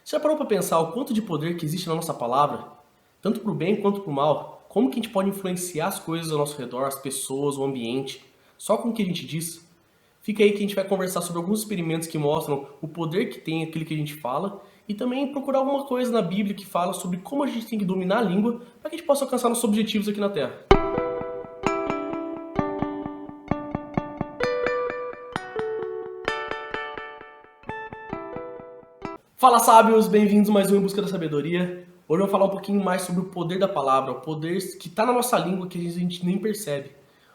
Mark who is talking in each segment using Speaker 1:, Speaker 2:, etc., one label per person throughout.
Speaker 1: Você já parou para pensar o quanto de poder que existe na nossa palavra? Tanto para o bem quanto para o mal? Como que a gente pode influenciar as coisas ao nosso redor, as pessoas, o ambiente, só com o que a gente diz? Fica aí que a gente vai conversar sobre alguns experimentos que mostram o poder que tem aquilo que a gente fala e também procurar alguma coisa na Bíblia que fala sobre como a gente tem que dominar a língua para que a gente possa alcançar nossos objetivos aqui na Terra. Fala, sábios! Bem-vindos a mais um Em Busca da Sabedoria. Hoje eu vou falar um pouquinho mais sobre o poder da palavra, o poder que está na nossa língua que a gente nem percebe.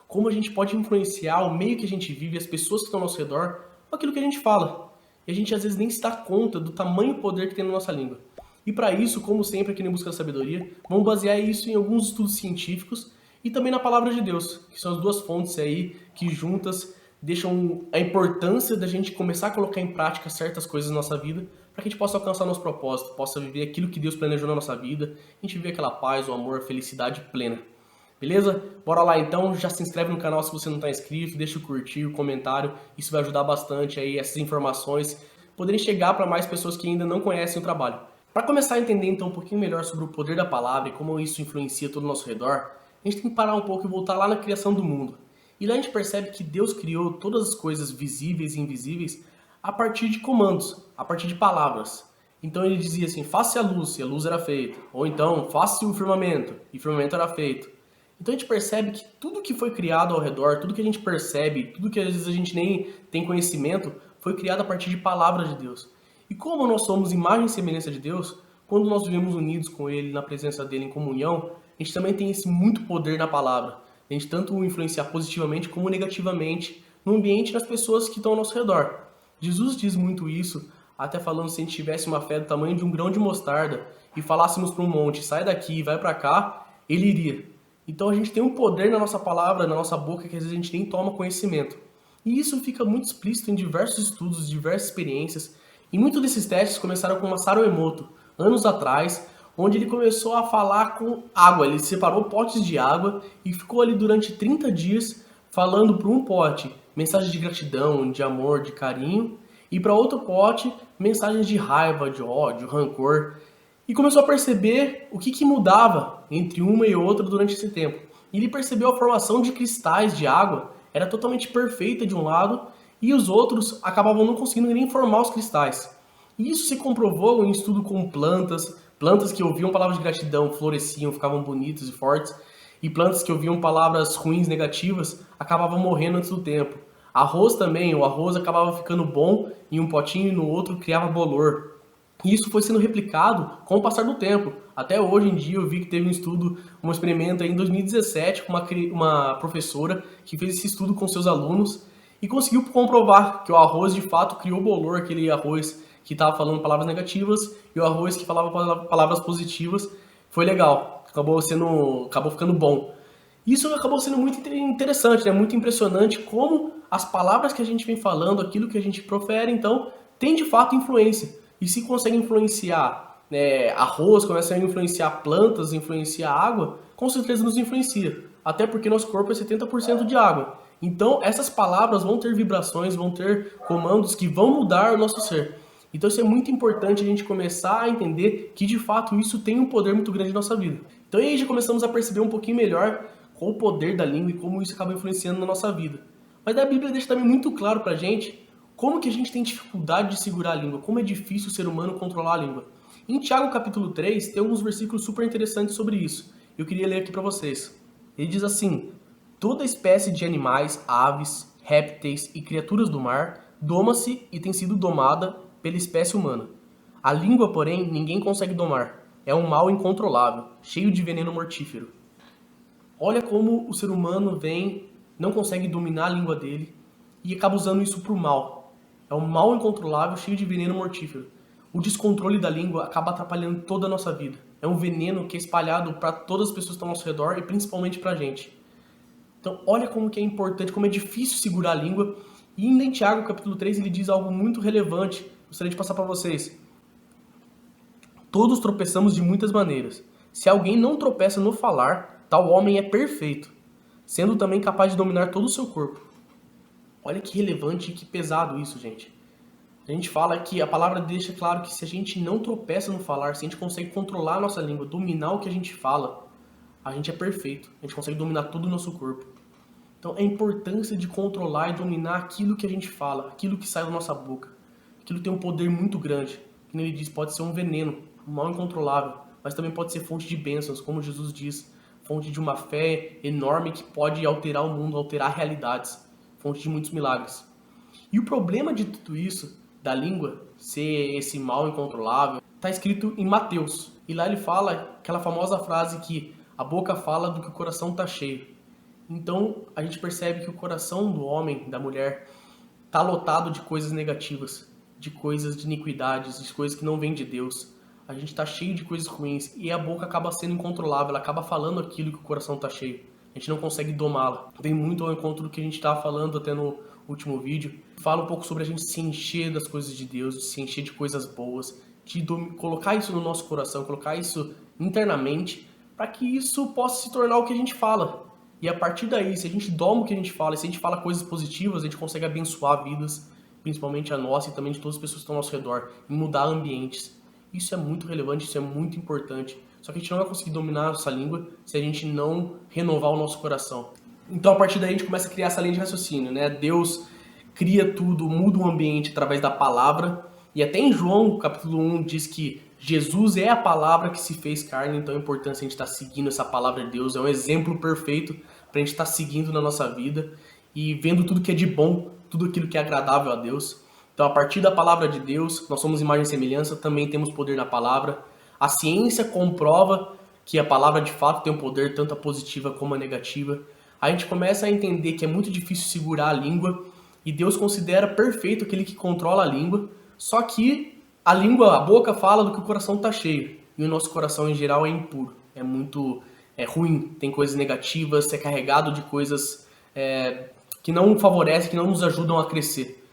Speaker 1: Como a gente pode influenciar o meio que a gente vive, as pessoas que estão ao nosso redor, com aquilo que a gente fala. E a gente às vezes nem se dá conta do tamanho poder que tem na nossa língua. E para isso, como sempre aqui no Em Busca da Sabedoria, vamos basear isso em alguns estudos científicos e também na palavra de Deus, que são as duas fontes aí que juntas deixam a importância da gente começar a colocar em prática certas coisas na nossa vida para que a gente possa alcançar nosso propósito, possa viver aquilo que Deus planejou na nossa vida, a gente viver aquela paz, o amor, a felicidade plena. Beleza? Bora lá então, já se inscreve no canal se você não está inscrito, deixa o curtir, o comentário, isso vai ajudar bastante aí essas informações poderem chegar para mais pessoas que ainda não conhecem o trabalho. Para começar a entender então um pouquinho melhor sobre o poder da palavra e como isso influencia todo o nosso redor, a gente tem que parar um pouco e voltar lá na criação do mundo. E lá a gente percebe que Deus criou todas as coisas visíveis e invisíveis a partir de comandos, a partir de palavras. Então ele dizia assim, faça a luz, e a luz era feita. Ou então, faça o firmamento, e o firmamento era feito. Então a gente percebe que tudo que foi criado ao redor, tudo que a gente percebe, tudo que às vezes a gente nem tem conhecimento, foi criado a partir de palavras de Deus. E como nós somos imagem e semelhança de Deus, quando nós vivemos unidos com Ele, na presença dEle, em comunhão, a gente também tem esse muito poder na palavra. A gente tanto influenciar positivamente como negativamente no ambiente e nas pessoas que estão ao nosso redor. Jesus diz muito isso, até falando se a gente tivesse uma fé do tamanho de um grão de mostarda e falássemos para um monte, sai daqui e vai para cá, ele iria. Então a gente tem um poder na nossa palavra, na nossa boca, que às vezes a gente nem toma conhecimento. E isso fica muito explícito em diversos estudos, diversas experiências. E muitos desses testes começaram com Masaru Emoto, anos atrás, onde ele começou a falar com água. Ele separou potes de água e ficou ali durante 30 dias falando para um pote mensagens de gratidão, de amor, de carinho, e para outro pote mensagens de raiva, de ódio, rancor. E começou a perceber o que mudava entre uma e outra durante esse tempo. E ele percebeu a formação de cristais de água era totalmente perfeita de um lado e os outros acabavam não conseguindo nem formar os cristais. E isso se comprovou em estudo com plantas, plantas que ouviam palavras de gratidão floresciam, ficavam bonitas e fortes, e plantas que ouviam palavras ruins, negativas, acabavam morrendo antes do tempo. Arroz também, o arroz acabava ficando bom em um potinho e no outro criava bolor. E isso foi sendo replicado com o passar do tempo. Até hoje em dia eu vi que teve um estudo, um experimento aí em 2017 com uma professora que fez esse estudo com seus alunos e conseguiu comprovar que o arroz de fato criou bolor, aquele arroz que estava falando palavras negativas e o arroz que falava palavras positivas. Foi legal, acabou ficando bom. Isso acabou sendo muito interessante, né? Muito impressionante como as palavras que a gente vem falando, aquilo que a gente profere, então, tem de fato influência. E se consegue influenciar, né, arroz, começa a influenciar plantas, influenciar água, com certeza nos influencia. Até porque nosso corpo é 70% de água. Então, essas palavras vão ter vibrações, vão ter comandos que vão mudar o nosso ser. Então isso é muito importante a gente começar a entender que de fato isso tem um poder muito grande na nossa vida. Então aí já começamos a perceber um pouquinho melhor qual o poder da língua e como isso acaba influenciando na nossa vida. Mas a Bíblia deixa também muito claro pra gente como que a gente tem dificuldade de segurar a língua, como é difícil o ser humano controlar a língua. Em Tiago capítulo 3 tem alguns versículos super interessantes sobre isso. Eu queria ler aqui para vocês. Ele diz assim: toda espécie de animais, aves, répteis e criaturas do mar doma-se e tem sido domada pela espécie humana. A língua, porém, ninguém consegue domar. É um mal incontrolável, cheio de veneno mortífero. Olha como o ser humano não consegue dominar a língua dele e acaba usando isso para o mal. É um mal incontrolável, cheio de veneno mortífero. O descontrole da língua acaba atrapalhando toda a nossa vida. É um veneno que é espalhado para todas as pessoas que estão ao nosso redor e principalmente para a gente. Então, olha como que é importante, como é difícil segurar a língua. E em Tiago capítulo 3 ele diz algo muito relevante. Gostaria de passar para vocês. Todos tropeçamos de muitas maneiras. Se alguém não tropeça no falar, tal homem é perfeito, sendo também capaz de dominar todo o seu corpo. Olha que relevante e que pesado isso, gente. A gente fala que a palavra deixa claro que se a gente não tropeça no falar, se a gente consegue controlar a nossa língua, dominar o que a gente fala, a gente é perfeito. A gente consegue dominar todo o nosso corpo. Então, a importância de controlar e dominar aquilo que a gente fala, aquilo que sai da nossa boca. Aquilo tem um poder muito grande. Como ele diz, pode ser um veneno, um mal incontrolável, mas também pode ser fonte de bênçãos, como Jesus diz, fonte de uma fé enorme que pode alterar o mundo, alterar realidades, fonte de muitos milagres. E o problema de tudo isso, da língua ser esse mal incontrolável, está escrito em Mateus. E lá ele fala aquela famosa frase que a boca fala do que o coração está cheio. Então a gente percebe que o coração do homem, da mulher, está lotado de coisas negativas, de coisas de iniquidades, de coisas que não vêm de Deus. A gente está cheio de coisas ruins e a boca acaba sendo incontrolável, ela acaba falando aquilo que o coração está cheio. A gente não consegue domá-la. Vem muito ao encontro do que a gente estava falando até no último vídeo. Fala um pouco sobre a gente se encher das coisas de Deus, de se encher de coisas boas, de colocar isso no nosso coração, colocar isso internamente, para que isso possa se tornar o que a gente fala. E a partir daí, se a gente doma o que a gente fala, se a gente fala coisas positivas, a gente consegue abençoar vidas, principalmente a nossa e também de todas as pessoas que estão ao nosso redor, e mudar ambientes. Isso é muito relevante, isso é muito importante. Só que a gente não vai conseguir dominar a nossa língua se a gente não renovar o nosso coração. Então, a partir daí, a gente começa a criar essa linha de raciocínio, né? Deus cria tudo, muda o ambiente através da palavra. E até em João, capítulo 1, diz que Jesus é a palavra que se fez carne, então é importante a gente estar seguindo essa palavra de Deus. É um exemplo perfeito para a gente estar seguindo na nossa vida e vendo tudo que é de bom, tudo aquilo que é agradável a Deus. Então, a partir da palavra de Deus, nós somos imagem e semelhança, também temos poder na palavra. A ciência comprova que a palavra de fato tem um poder, tanto a positiva como a negativa. A gente começa a entender que é muito difícil segurar a língua e Deus considera perfeito aquele que controla a língua, só que a língua, a boca fala do que o coração está cheio e o nosso coração em geral é impuro, é ruim, tem coisas negativas, é carregado de coisas que não favorecem, que não nos ajudam a crescer.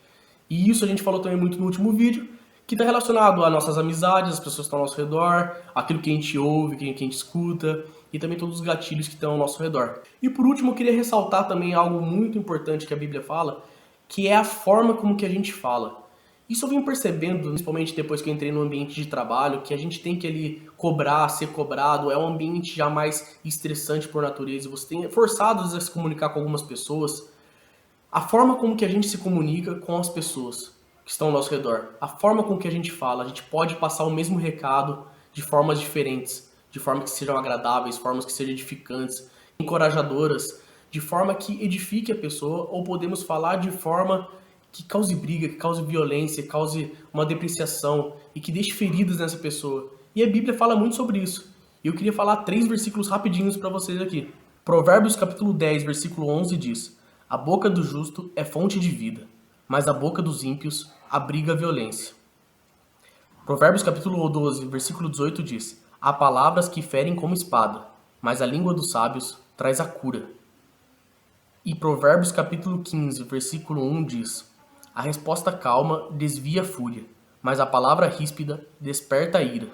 Speaker 1: E isso a gente falou também muito no último vídeo, que está relacionado às nossas amizades, as pessoas que estão ao nosso redor, aquilo que a gente ouve, que a gente escuta, e também todos os gatilhos que estão ao nosso redor. E por último, eu queria ressaltar também algo muito importante que a Bíblia fala, que é a forma como que a gente fala. Isso eu vim percebendo, principalmente depois que eu entrei no ambiente de trabalho, que a gente tem que ali cobrar, ser cobrado, é um ambiente já mais estressante por natureza, você tem forçados a se comunicar com algumas pessoas. A forma como que a gente se comunica com as pessoas que estão ao nosso redor, a forma com que a gente fala, a gente pode passar o mesmo recado de formas diferentes, de formas que sejam agradáveis, formas que sejam edificantes, encorajadoras, de forma que edifique a pessoa, ou podemos falar de forma que cause briga, que cause violência, que cause uma depreciação e que deixe feridas nessa pessoa. E a Bíblia fala muito sobre isso. E eu queria falar 3 versículos rapidinhos para vocês aqui. Provérbios capítulo 10, versículo 11 diz: a boca do justo é fonte de vida, mas a boca dos ímpios abriga a violência. Provérbios capítulo 12, versículo 18 diz: há palavras que ferem como espada, mas a língua dos sábios traz a cura. E Provérbios capítulo 15, versículo 1 diz: a resposta calma desvia a fúria, mas a palavra ríspida desperta a ira.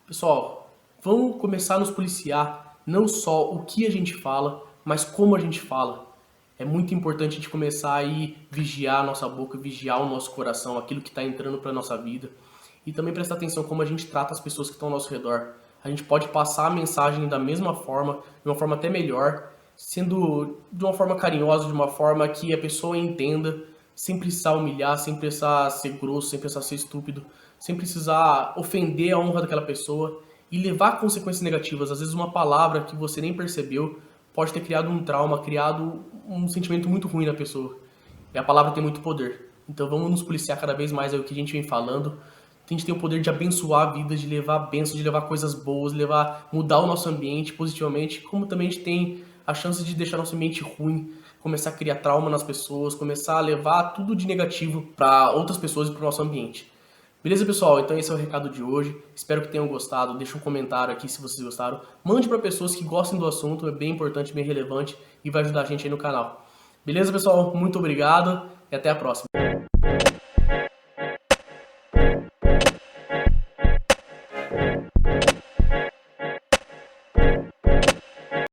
Speaker 1: Pessoal, vamos começar a nos policiar não só o que a gente fala, mas como a gente fala. É muito importante a gente começar a vigiar a nossa boca, vigiar o nosso coração, aquilo que está entrando para a nossa vida. E também prestar atenção como a gente trata as pessoas que estão ao nosso redor. A gente pode passar a mensagem da mesma forma, de uma forma até melhor, sendo de uma forma carinhosa, de uma forma que a pessoa entenda, sem precisar humilhar, sem precisar ser grosso, sem precisar ser estúpido, sem precisar ofender a honra daquela pessoa e levar consequências negativas. Às vezes uma palavra que você nem percebeu pode ter criado um trauma, criado um sentimento muito ruim na pessoa. E a palavra tem muito poder. Então vamos nos policiar cada vez mais, é o que a gente vem falando. A gente tem o poder de abençoar vidas, de levar bênçãos, de levar coisas boas, mudar o nosso ambiente positivamente, como também a gente tem a chance de deixar nosso ambiente ruim, começar a criar trauma nas pessoas, começar a levar tudo de negativo para outras pessoas e para o nosso ambiente. Beleza, pessoal? Então esse é o recado de hoje. Espero que tenham gostado. Deixa um comentário aqui se vocês gostaram. Mande para pessoas que gostem do assunto, é bem importante, bem relevante e vai ajudar a gente aí no canal. Beleza, pessoal? Muito obrigado e até a próxima.